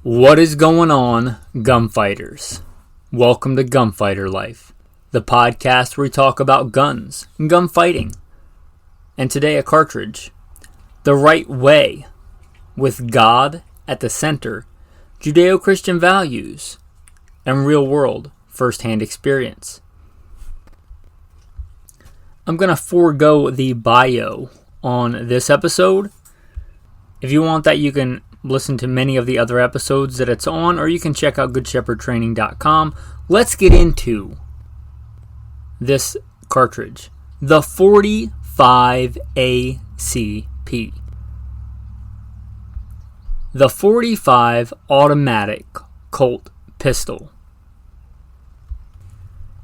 What is going on, gunfighters? Welcome to Gunfighter Life, the podcast where we talk about guns and gunfighting. And today a cartridge. The right way, with God at the center, Judeo-Christian values, and real-world first-hand experience. I'm going to forego the bio on this episode. If you want that, you can listen to many of the other episodes that it's on, or you can check out goodshepherdtraining.com. Let's get into this cartridge, the 45 A.C.P. The 45 automatic Colt pistol.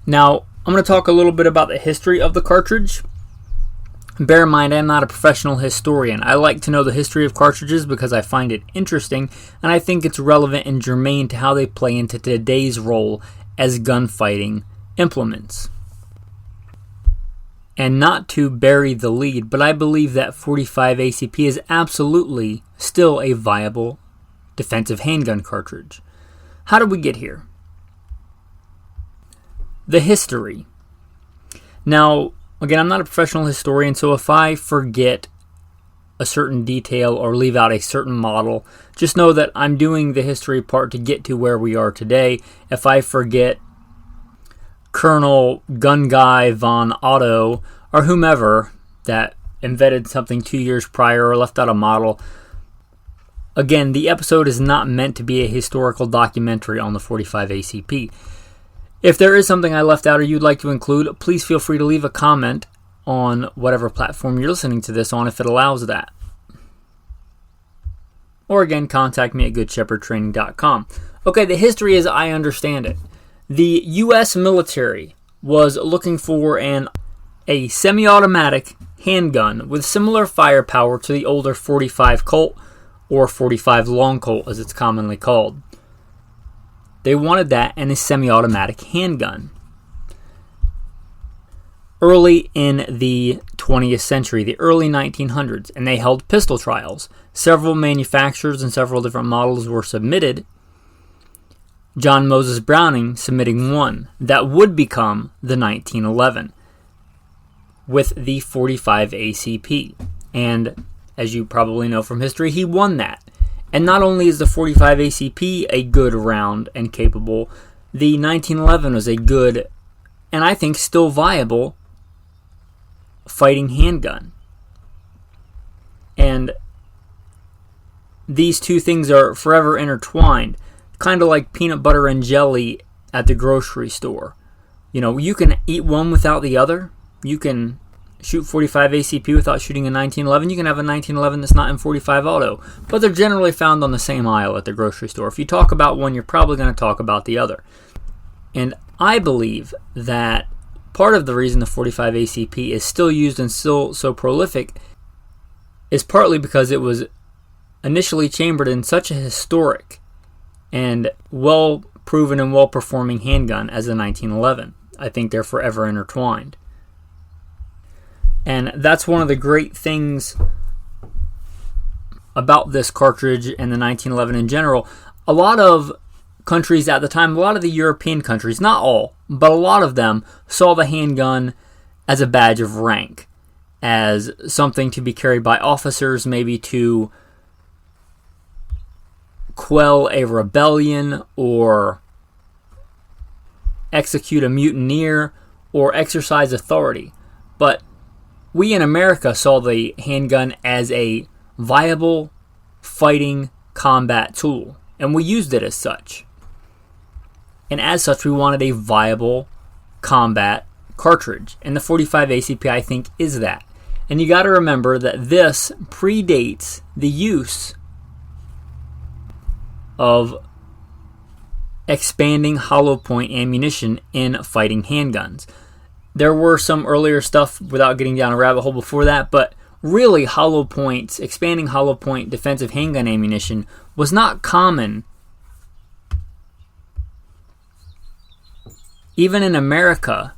Now, I'm going to talk a little bit about the history of the cartridge. Bear in mind, I'm not a professional historian. I like to know the history of cartridges because I find it interesting, and I think it's relevant and germane to how they play into today's role as gunfighting implements. And not to bury the lead, but I believe that 45 A.C.P. is absolutely still a viable defensive handgun cartridge. How did we get here? The history. Now, again, I'm not a professional historian, so if I forget a certain detail or leave out a certain model, just know that I'm doing the history part to get to where we are today. If I forget Colonel Gun Guy von Otto or whomever that invented something 2 years prior or left out a model, again, the episode is not meant to be a historical documentary on the 45 A.C.P. If there is something I left out or you'd like to include, please feel free to leave a comment on whatever platform you're listening to this on if it allows that. Or again, contact me at goodshepherdtraining.com. Okay, the history as I understand it. The U.S. military was looking for a semi-automatic handgun with similar firepower to the older 45 Colt, or 45 Long Colt as it's commonly called. They wanted that and a semi-automatic handgun. Early in the 20th century, the early 1900s, and they held pistol trials. Several manufacturers and several different models were submitted. John Moses Browning submitting one that would become the 1911 with the 45 A.C.P. And as you probably know from history, he won that. And not only is the 45 A.C.P. a good round and capable, the 1911 was a good, and I think still viable, fighting handgun. And these two things are forever intertwined, kind of like peanut butter and jelly at the grocery store. You know, you can eat one without the other. You can shoot 45 A.C.P. without shooting a 1911. You can have a 1911 that's not in 45 auto, but they're generally found on the same aisle at the grocery store. If you talk about one, you're probably going to talk about the other. And I believe that part of the reason the 45 A.C.P. is still used and still so prolific is partly because it was initially chambered in such a historic and well-proven and well-performing handgun as the 1911. I think they're forever intertwined. And that's one of the great things about this cartridge and the 1911 in general. A lot of countries at the time, a lot of the European countries, not all, but a lot of them saw the handgun as a badge of rank, as something to be carried by officers, maybe to quell a rebellion or execute a mutineer or exercise authority. But we in America saw the handgun as a viable fighting combat tool, and we used it as such. And as such, we wanted a viable combat cartridge, and the 45 A.C.P. I think is that. And you got to remember that this predates the use of expanding hollow point ammunition in fighting handguns. There were some earlier stuff without getting down a rabbit hole before that, but really hollow points, expanding hollow point defensive handgun ammunition was not common even in America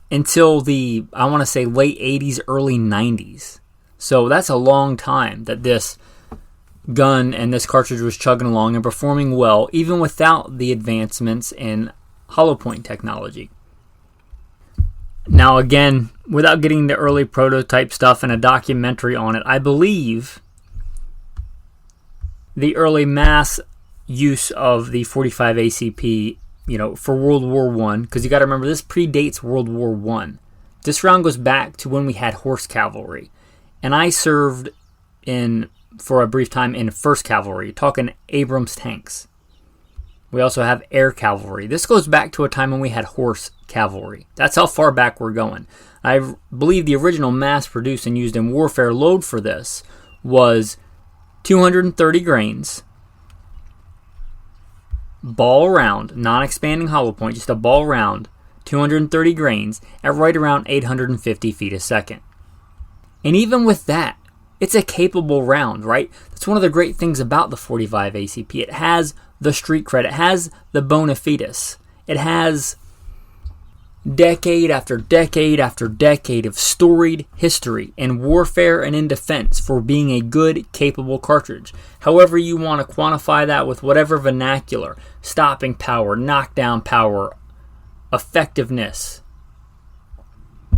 until the, I want to say, late 80s, early 90s. So that's a long time that this gun and this cartridge was chugging along and performing well, even without the advancements in hollow point technology. Now again, without getting the early prototype stuff and a documentary on it, I believe the early mass use of the 45 ACP, for World War I, because you got to remember this predates World War I. This round goes back to when we had horse cavalry, and I served for a brief time in 1st Cavalry, talking Abrams tanks. We also have air cavalry. This goes back to a time when we had horse cavalry. That's how far back we're going. I believe the original mass-produced and used in warfare load for this was 230 grains, ball round, non-expanding hollow point, just a ball round, 230 grains at right around 850 feet a second. And even with that, it's a capable round, right? That's one of the great things about the 45 ACP. It has the street cred. It has the bona fides. It has decade after decade after decade of storied history in warfare and in defense for being a good, capable cartridge. However you want to quantify that with whatever vernacular, stopping power, knockdown power, effectiveness,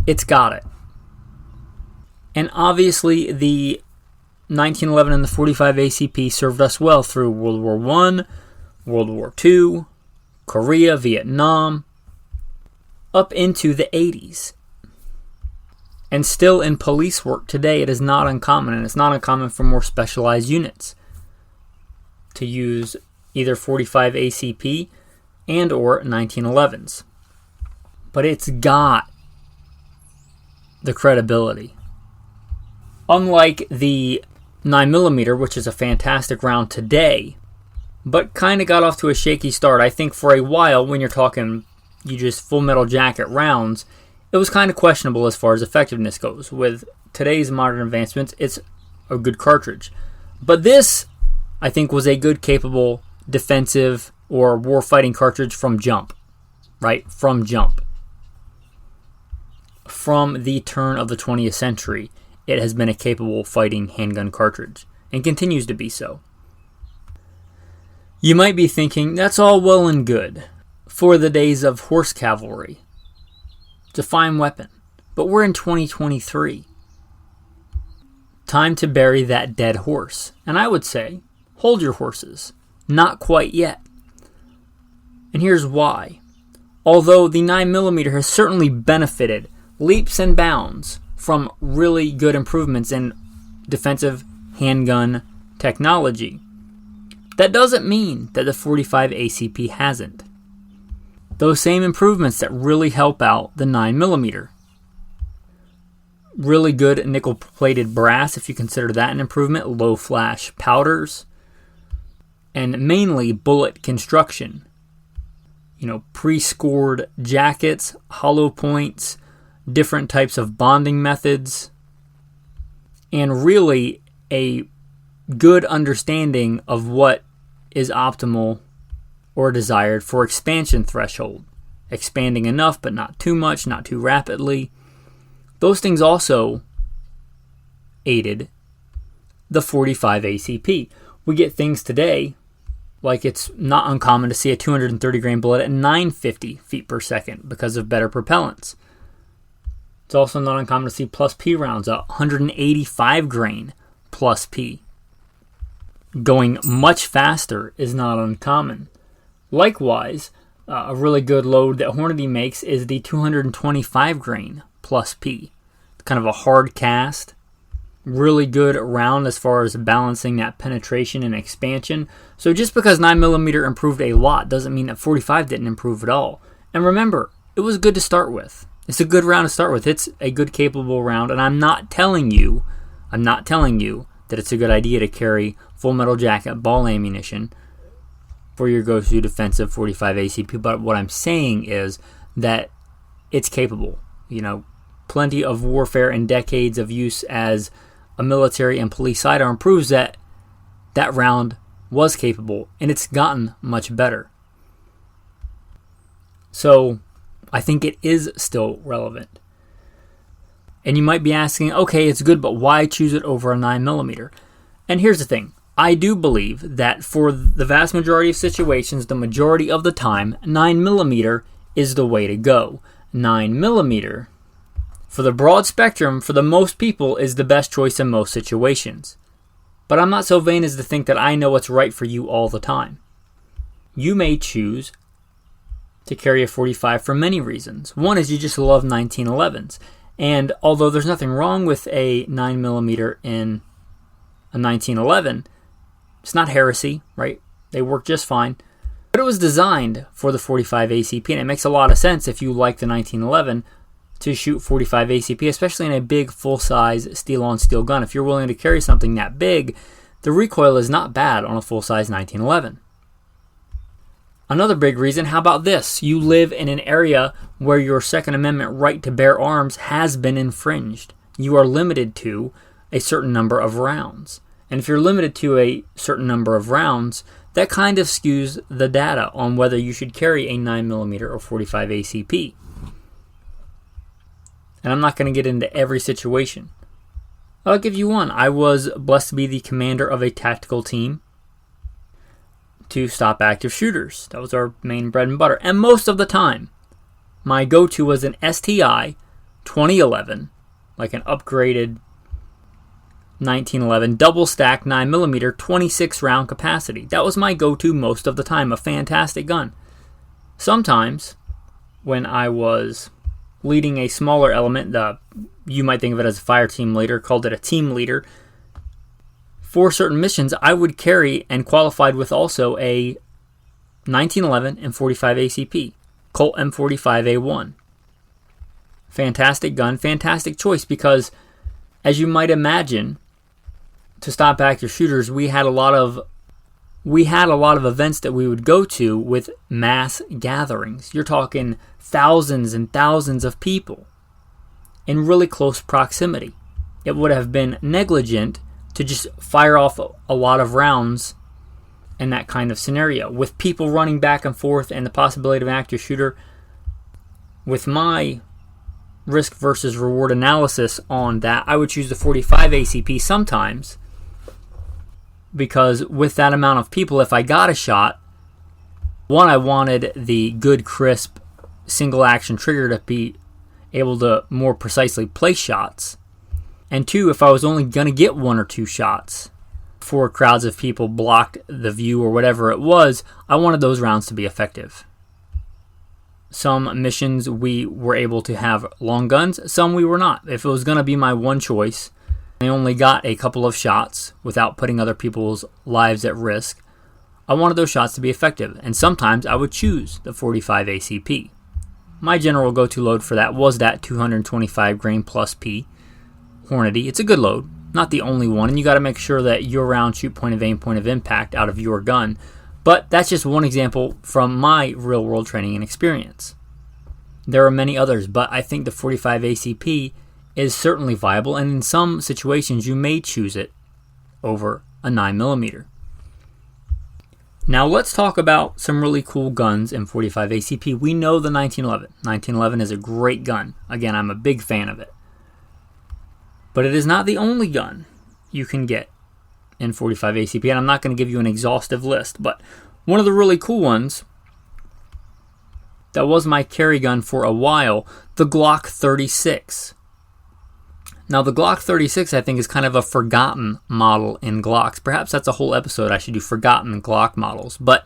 it's got it. And obviously the 1911 and the 45 ACP served us well through World War I, World War II, Korea, Vietnam, up into the 80s. And still in police work today, it is not uncommon, and it's not uncommon for more specialized units to use either 45 ACP and or 1911s. But it's got the credibility. Unlike the 9mm, which is a fantastic round today, but kind of got off to a shaky start. I think for a while, when you're talking you just full metal jacket rounds, it was kind of questionable as far as effectiveness goes. With today's modern advancements, it's a good cartridge. But this, I think, was a good, capable, defensive, or war-fighting cartridge from jump. Right? From jump. From the turn of the 20th century, it has been a capable fighting handgun cartridge, and continues to be so. You might be thinking, that's all well and good for the days of horse cavalry. It's a fine weapon, but we're in 2023. Time to bury that dead horse. And I would say, hold your horses. Not quite yet. And here's why. Although the 9mm has certainly benefited leaps and bounds from really good improvements in defensive handgun technology, that doesn't mean that the 45 ACP hasn't. Those same improvements that really help out the 9mm. Really good nickel-plated brass, if you consider that an improvement, low flash powders, and mainly bullet construction. Pre-scored jackets, hollow points, different types of bonding methods, and really a good understanding of what is optimal or desired for expansion threshold. Expanding enough, but not too much, not too rapidly. Those things also aided the 45 ACP. We get things today, like it's not uncommon to see a 230 grain bullet at 950 feet per second because of better propellants. It's also not uncommon to see plus P rounds at 185 grain plus P. Going much faster is not uncommon. Likewise, a really good load that Hornady makes is the 225 grain plus P. Kind of a hard cast. Really good round as far as balancing that penetration and expansion. So just because 9mm improved a lot doesn't mean that 45 didn't improve at all. And remember, it was good to start with. It's a good round to start with. It's a good, capable round. And I'm not telling you that it's a good idea to carry full metal jacket ball ammunition for your go-to defensive 45 ACP. But what I'm saying is that it's capable. Plenty of warfare and decades of use as a military and police sidearm proves that that round was capable, and it's gotten much better. So I think it is still relevant. And you might be asking, okay, it's good, but why choose it over a 9mm? And here's the thing. I do believe that for the vast majority of situations, the majority of the time, 9mm is the way to go. 9mm, for the broad spectrum, for the most people, is the best choice in most situations. But I'm not so vain as to think that I know what's right for you all the time. You may choose to carry a .45 for many reasons. One is you just love 1911s. And although there's nothing wrong with a 9mm in a 1911, it's not heresy, right? They work just fine. But it was designed for the .45 A.C.P, and it makes a lot of sense if you like the 1911 to shoot .45 A.C.P, especially in a big, full-size, steel-on-steel gun. If you're willing to carry something that big, the recoil is not bad on a full-size 1911. Another big reason, how about this? You live in an area where your Second Amendment right to bear arms has been infringed. You are limited to a certain number of rounds. And if you're limited to a certain number of rounds, that kind of skews the data on whether you should carry a 9mm or .45 A.C.P. And I'm not going to get into every situation. I'll give you one. I was blessed to be the commander of a tactical team to stop active shooters. That was our main bread and butter. And most of the time, my go-to was an STI 2011, like an upgraded 1911 double stack 9mm 26 round capacity. That was my go-to most of the time. A fantastic gun. Sometimes, when I was leading a smaller element, you might think of it as a fire team leader, called it a team leader. For certain missions, I would carry and qualified with also a 1911 and .45 A.C.P. Colt M45A1. Fantastic gun, fantastic choice, because as you might imagine, to stop active shooters, we had a lot of events that we would go to with mass gatherings. You're talking thousands and thousands of people in really close proximity. It would have been negligent to just fire off a lot of rounds in that kind of scenario. With people running back and forth and the possibility of an active shooter, with my risk versus reward analysis on that, I would choose the .45 A.C.P. sometimes, because with that amount of people, if I got a shot, one, I wanted the good, crisp, single action trigger to be able to more precisely place shots. And two, if I was only going to get one or two shots before crowds of people blocked the view or whatever it was, I wanted those rounds to be effective. Some missions we were able to have long guns, some we were not. If it was going to be my one choice, I only got a couple of shots without putting other people's lives at risk, I wanted those shots to be effective, and sometimes I would choose the .45 A.C.P. My general go-to load for that was that 225 grain plus P Hornady. It's a good load, not the only one, and you got to make sure that your round shoot point of aim, point of impact out of your gun. But that's just one example from my real-world training and experience. There are many others, but I think the .45 A.C.P. is certainly viable, and in some situations you may choose it over a 9mm. Now let's talk about some really cool guns in .45 A.C.P. We know the 1911. 1911 is a great gun. Again, I'm a big fan of it. But it is not the only gun you can get in .45 A.C.P. And I'm not going to give you an exhaustive list, but one of the really cool ones that was my carry gun for a while, the Glock 36. Now the Glock 36 I think is kind of a forgotten model in Glocks. Perhaps that's a whole episode I should do, forgotten Glock models. But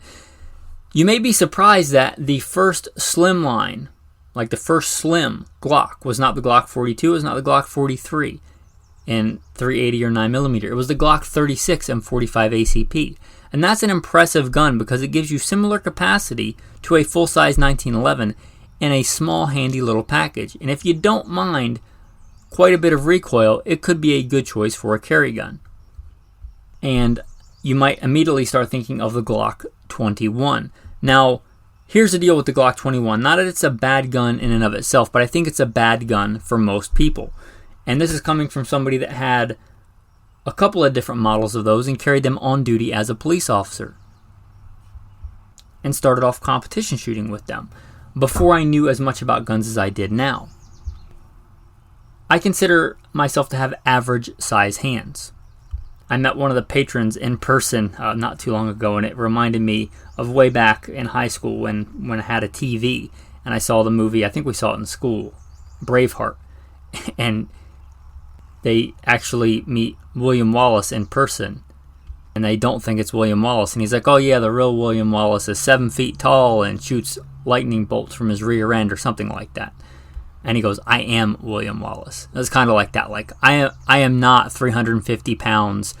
you may be surprised that the first slimline, like the first slim Glock, was not the Glock 42, it was not the Glock 43 in 380 or 9mm. It was the Glock 36 and .45 A.C.P. And that's an impressive gun because it gives you similar capacity to a full-size 1911 in a small, handy little package. And if you don't mind quite a bit of recoil, it could be a good choice for a carry gun. And you might immediately start thinking of the Glock 21. Now, here's the deal with the Glock 21. Not that it's a bad gun in and of itself, but I think it's a bad gun for most people. And this is coming from somebody that had a couple of different models of those and carried them on duty as a police officer. And started off competition shooting with them before I knew as much about guns as I did now. I consider myself to have average size hands. I met one of the patrons in person not too long ago, and it reminded me of way back in high school when I had a TV and I saw the movie, I think we saw it in school, Braveheart. And they actually meet William Wallace in person, and they don't think it's William Wallace. And he's like, oh yeah, the real William Wallace is 7 feet tall and shoots lightning bolts from his rear end or something like that. And he goes, I am William Wallace. It was kind of like that. Like, I am not 350 pounds,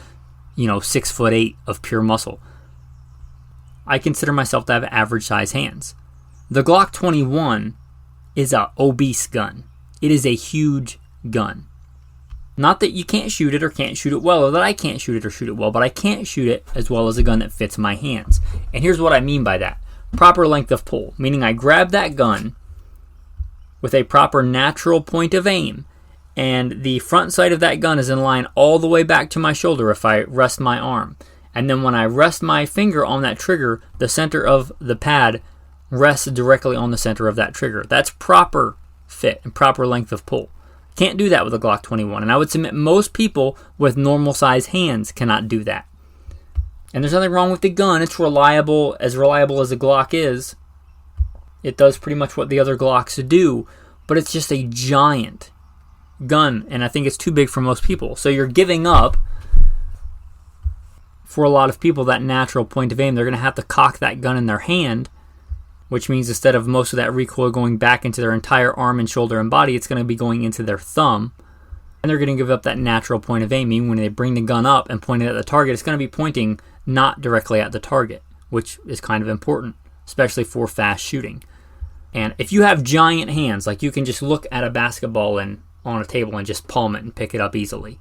6'8" of pure muscle. I consider myself to have average size hands. The Glock 21 is a obese gun. It is a huge gun. Not that you can't shoot it or can't shoot it well, or that I can't shoot it or shoot it well, but I can't shoot it as well as a gun that fits my hands. And here's what I mean by that. Proper length of pull, meaning I grab that gun with a proper natural point of aim, and the front sight of that gun is in line all the way back to my shoulder if I rest my arm. And then when I rest my finger on that trigger, the center of the pad rests directly on the center of that trigger. That's proper fit and proper length of pull. Can't do that with a Glock 21, and I would submit most people with normal size hands cannot do that. And there's nothing wrong with the gun. It's reliable as a Glock is. It does pretty much what the other Glocks do, but it's just a giant gun, and I think it's too big for most people. So you're giving up, for a lot of people, that natural point of aim. They're going to have to cock that gun in their hand, which means instead of most of that recoil going back into their entire arm and shoulder and body, it's going to be going into their thumb, and they're going to give up that natural point of aim. Meaning when they bring the gun up and point it at the target, it's going to be pointing not directly at the target, which is kind of important, especially for fast shooting. And if you have giant hands, like you can just look at a basketball and on a table and just palm it and pick it up easily.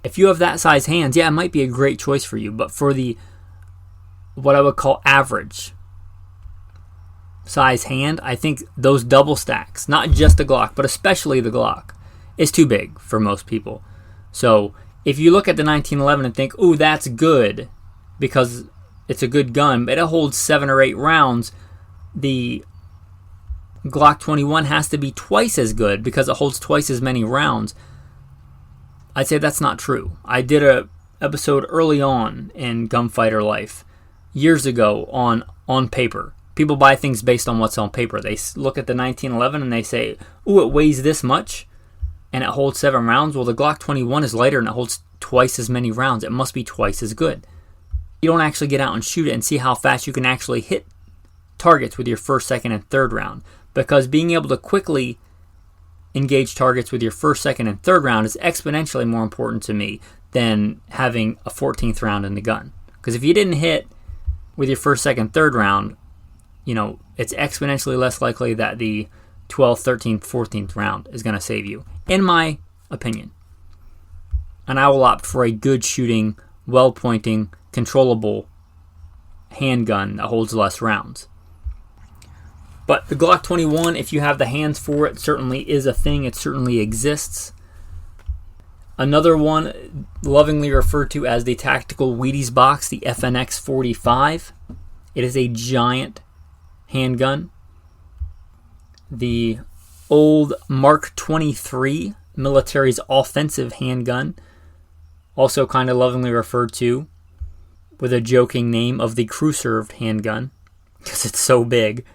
If you have that size hands, yeah, it might be a great choice for you. But for the, what I would call average size hand, I think those double stacks, not just the Glock, but especially the Glock, is too big for most people. So if you look at the 1911 and think, ooh, that's good because it's a good gun, but it holds 7 or 8 rounds, the Glock 21 has to be twice as good because it holds twice as many rounds. I'd say that's not true. I did a episode early on in gunfighter life years ago on paper. People buy things based on what's on paper. They look at the 1911 and they say, ooh, it weighs this much and it holds 7 rounds. Well, the Glock 21 is lighter and it holds twice as many rounds. It must be twice as good. You don't actually get out and shoot it and see how fast you can actually hit targets with your first, second, and third round. Because being able to quickly engage targets with your first, second, and third round is exponentially more important to me than having a 14th round in the gun. Because if you didn't hit with your first, second, third round, it's exponentially less likely that the 12th, 13th, 14th round is going to save you, in my opinion. And I will opt for a good shooting, well-pointing, controllable handgun that holds less rounds. But the Glock 21, if you have the hands for it, certainly is a thing. It certainly exists. Another one lovingly referred to as the Tactical Wheaties box, the FNX 45. It is a giant handgun. The old Mark 23, military's offensive handgun, also kind of lovingly referred to with a joking name of the crew-served handgun because it's so big.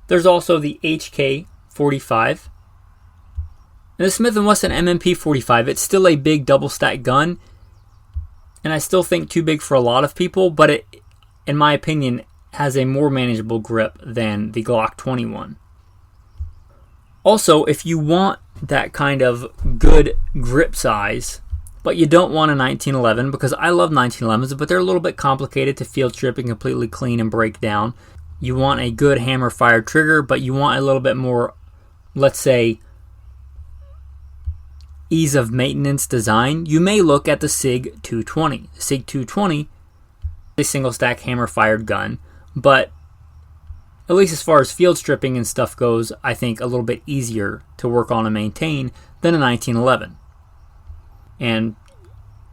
There's also the HK-45. And the Smith & Wesson M&P-45, it's still a big double-stack gun, and I still think too big for a lot of people, but it, in my opinion, has a more manageable grip than the Glock 21. Also, if you want that kind of good grip size, but you don't want a 1911, because I love 1911s, but they're a little bit complicated to field strip and completely clean and break down. You want a good hammer-fired trigger, but you want a little bit more, let's say, ease of maintenance design. You may look at the SIG 220. The SIG 220 is a single-stack hammer-fired gun, but at least as far as field stripping and stuff goes, I think a little bit easier to work on and maintain than a 1911. And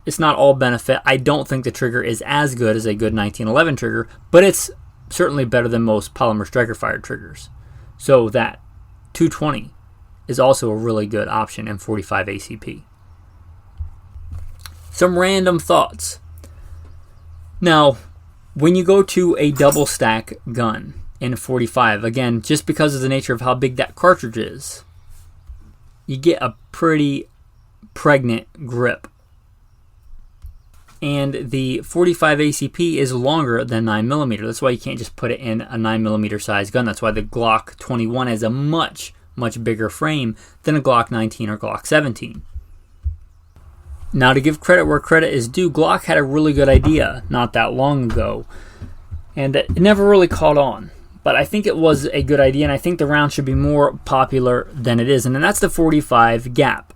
it's not all benefit. I don't think the trigger is as good as a good 1911 trigger, but it's certainly better than most polymer striker-fired triggers. So that 220 is also a really good option in 45 A.C.P. Some random thoughts. Now, when you go to a double stack gun in a 45, again, just because of the nature of how big that cartridge is, you get a pretty pregnant grip. And the 45 ACP is longer than 9mm. That's why you can't just put it in a 9mm size gun. That's why the Glock 21 has a much bigger frame than a Glock 19 or Glock 17. Now, to give credit where credit is due, Glock had a really good idea not that long ago, and it never really caught on. But I think it was a good idea, and I think the round should be more popular than it is, and that's the 45 gap.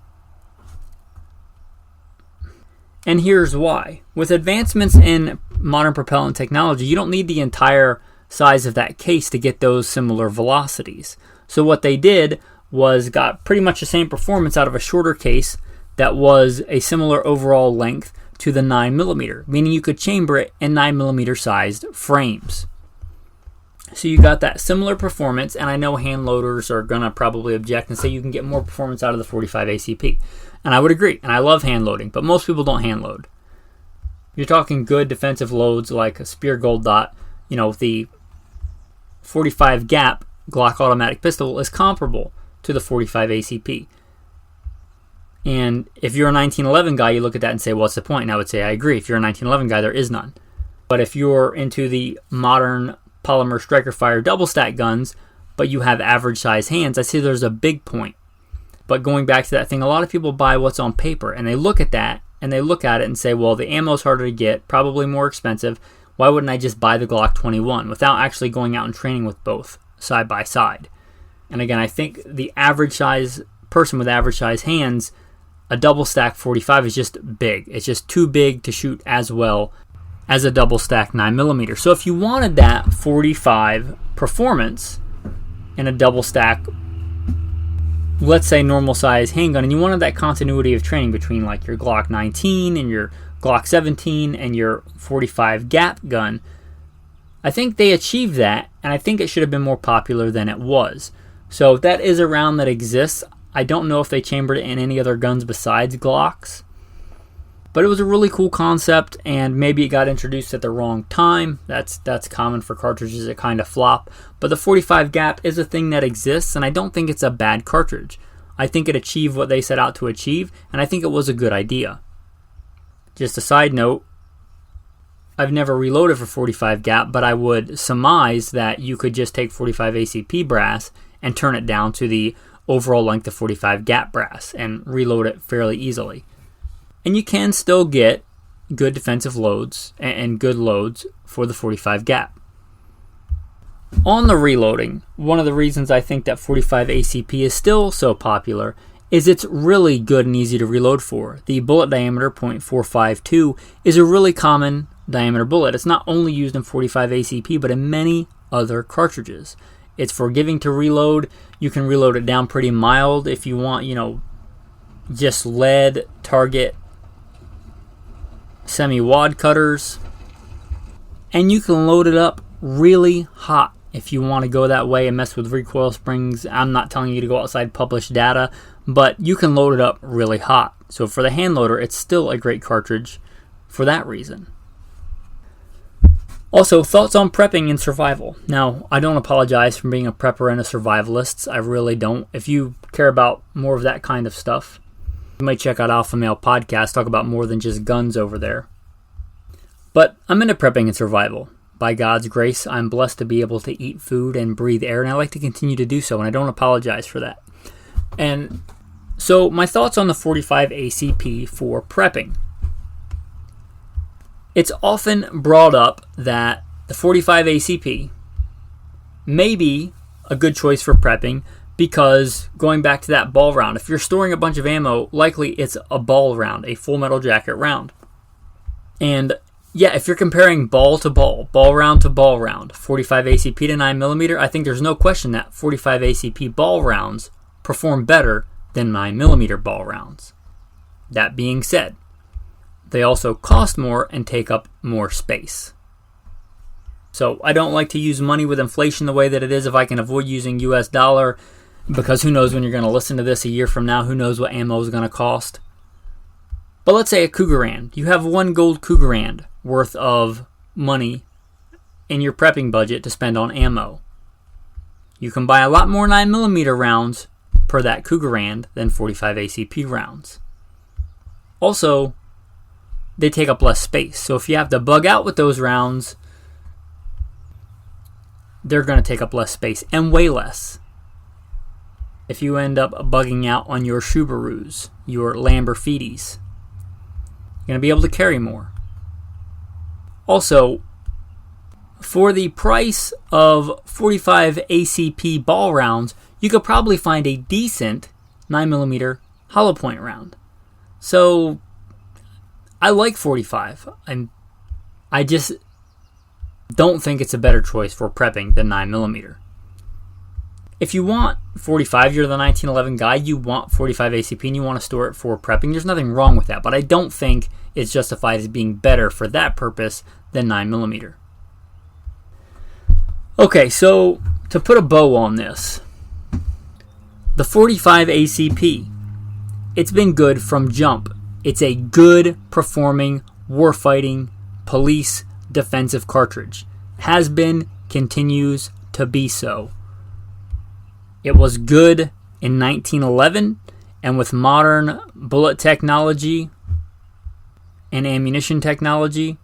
And here's why. With advancements in modern propellant technology, you don't need the entire size of that case to get those similar velocities. So what they did was got pretty much the same performance out of a shorter case that was a similar overall length to the 9mm, meaning you could chamber it in 9mm sized frames. So you got that similar performance, and I know hand loaders are going to probably object and say you can get more performance out of the 45 ACP. And I would agree, and I love hand loading, but most people don't hand load. You're talking good defensive loads like a Spear Gold Dot. The 45 gap Glock automatic pistol is comparable to the 45 ACP. And if you're a 1911 guy, you look at that and say, what's the point? And I would say I agree. If you're a 1911 guy, there is none. But if you're into the modern polymer striker fire double stack guns, but you have average size hands, I see there's a big point. But going back to that thing, a lot of people buy what's on paper, and they look at that, and they look at it and say, well, the ammo's harder to get, probably more expensive. Why wouldn't I just buy the Glock 21 without actually going out and training with both side by side? And again, I think the average size person with average size hands, a double stack 45 is just big. It's just too big to shoot as well as a double stack 9mm. So if you wanted that 45 performance in a double stack, let's say normal size handgun, and you wanted that continuity of training between like your Glock 19 and your Glock 17 and your 45 gap gun, I think they achieved that, and I think it should have been more popular than it was. So that is a round that exists. I don't know if they chambered it in any other guns besides Glocks, but it was a really cool concept, and maybe it got introduced at the wrong time. That's common for cartridges that kind of flop. But the 45 gap is a thing that exists, and I don't think it's a bad cartridge. I think it achieved what they set out to achieve, and I think it was a good idea. Just a side note, I've never reloaded for 45 gap, but I would surmise that you could just take 45 ACP brass and turn it down to the overall length of 45 gap brass and reload it fairly easily. And you can still get good defensive loads and good loads for the 45 gap. On the reloading, one of the reasons I think that 45 ACP is still so popular is it's really good and easy to reload for. The bullet diameter, .452, is a really common diameter bullet. It's not only used in 45 ACP, but in many other cartridges. It's forgiving to reload. You can reload it down pretty mild if you want, just lead, target, semi-wad cutters. And you can load it up really hot if you want to go that way and mess with recoil springs. I'm not telling you to go outside published data, but you can load it up really hot. So for the hand loader, it's still a great cartridge for that reason. Also, thoughts on prepping and survival. Now, I don't apologize for being a prepper and a survivalist. I really don't. If you care about more of that kind of stuff, you might check out Alpha Male Podcast, talk about more than just guns over there. But I'm into prepping and survival. By God's grace, I'm blessed to be able to eat food and breathe air, and I like to continue to do so, and I don't apologize for that. And so my thoughts on the 45 ACP for prepping. It's often brought up that the 45 ACP may be a good choice for prepping because, going back to that ball round, if you're storing a bunch of ammo, likely it's a ball round, a full metal jacket round. And yeah, if you're comparing ball to ball round to ball round, 45 ACP to 9mm, I think there's no question that 45 ACP ball rounds perform better than 9mm ball rounds. That being said, they also cost more and take up more space. So I don't like to use money with inflation the way that it is if I can avoid using US dollar, because who knows when you're going to listen to this a year from now, who knows what ammo is going to cost. But let's say a Cougarand. You have one gold Cougarand worth of money in your prepping budget to spend on ammo. You can buy a lot more 9mm rounds per that Cougarand than 45 A.C.P rounds. Also, they take up less space. So if you have to bug out with those rounds, they're going to take up less space and weigh less. If you end up bugging out on your Subarus, your Lamborghinis, you're going to be able to carry more. Also, for the price of 45 A.C.P ball rounds, you could probably find a decent 9mm hollow point round. So, I like 45. I just don't think it's a better choice for prepping than 9mm. If you want 45, you're the 1911 guy, you want 45 A.C.P and you want to store it for prepping, there's nothing wrong with that. But I don't think it's justified as being better for that purpose than 9mm. Okay, so to put a bow on this, the 45 A.C.P, it's been good from jump. It's a good performing warfighting police defensive cartridge. Has been, continues to be so. It was good in 1911, and with modern bullet technology and ammunition technology,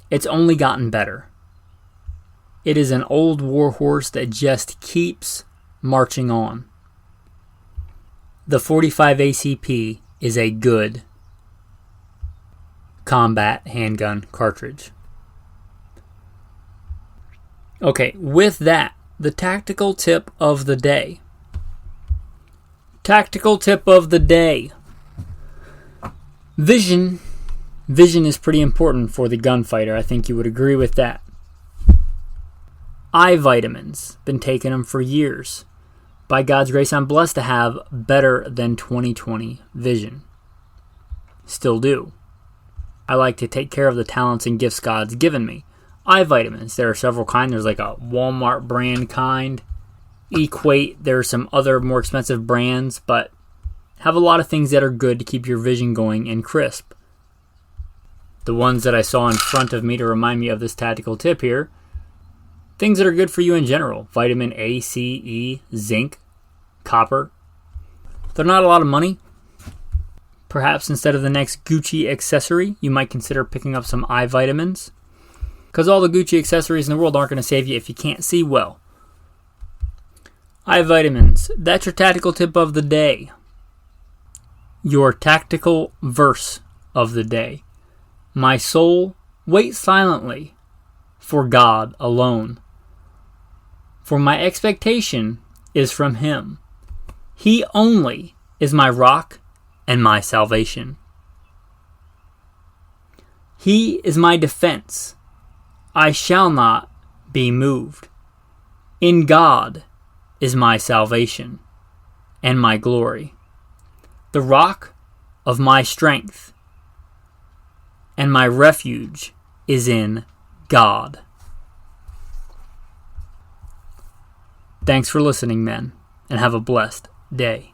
it's only gotten better. It is an old war horse that just keeps marching on. The 45 A.C.P is a good combat handgun cartridge. Okay, with that, the tactical tip of the day. Tactical tip of the day. Vision. Vision is pretty important for the gunfighter. I think you would agree with that. Eye vitamins. Been taking them for years. By God's grace, I'm blessed to have better than 20/20 vision. Still do. I like to take care of the talents and gifts God's given me. Eye vitamins. There are several kinds. There's like a Walmart brand kind. Equate. There are some other more expensive brands, but have a lot of things that are good to keep your vision going and crisp. The ones that I saw in front of me to remind me of this tactical tip here. Things that are good for you in general. Vitamin A, C, E, zinc, copper. They're not a lot of money. Perhaps instead of the next Gucci accessory, you might consider picking up some eye vitamins. Because all the Gucci accessories in the world aren't going to save you if you can't see well. Eye vitamins. That's your tactical tip of the day. Your tactical verse of the day. My soul, wait silently for God alone. For my expectation is from Him. He only is my rock and my salvation. He is my defense. I shall not be moved. In God is my salvation and my glory, the rock of my strength, and my refuge is in God. Thanks for listening, men, and have a blessed day.